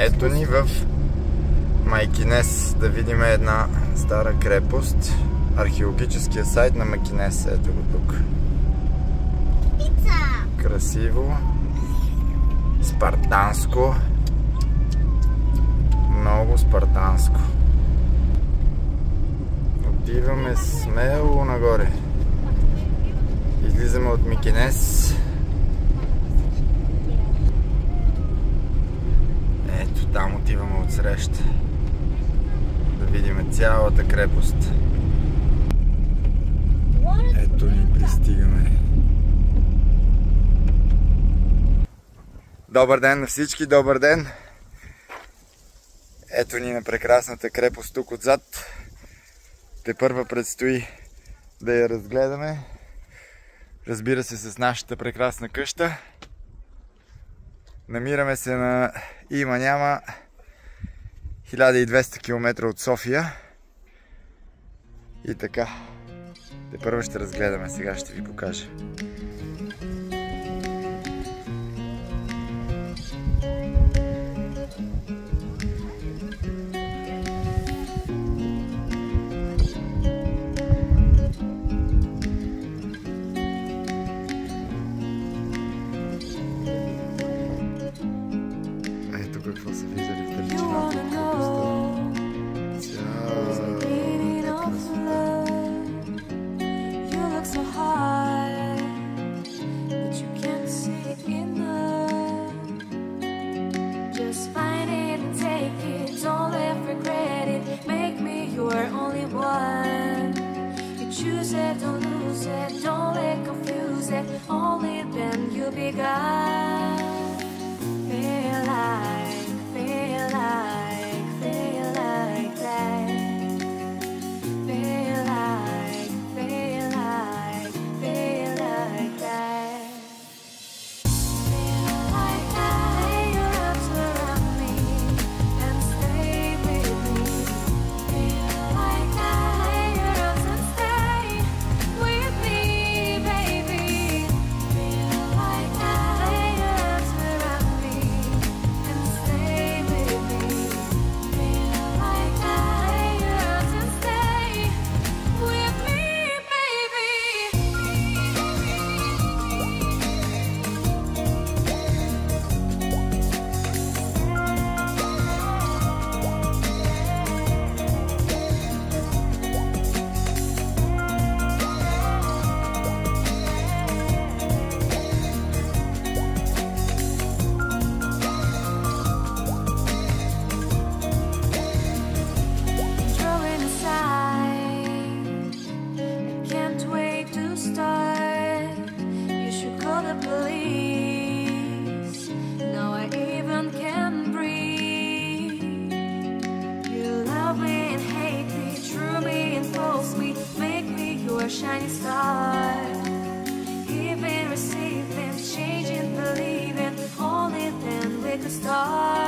Ето ни в Майкинес да видим една стара крепост. Археологическия сайт на Майкинес. Ето го тук. Красиво. Спартанско. Много спартанско. Отиваме смело нагоре. Излизаме от Микинес. Ето там отиваме отсреща. Да видим цялата крепост. Ето ни пристигаме. Добър ден на всички, добър ден! Ето ни на прекрасната крепост тук отзад. Тепърва предстои да я разгледаме. Разбира се, с нашата прекрасна къща. Намираме се на има-няма 1200 км от София. И така. Тепърва ще разгледаме, сега ще ви покажа. Какво са виждали в далечината от крепостта. Цялата shining star, giving, receiving, changing, believing, only then we could start.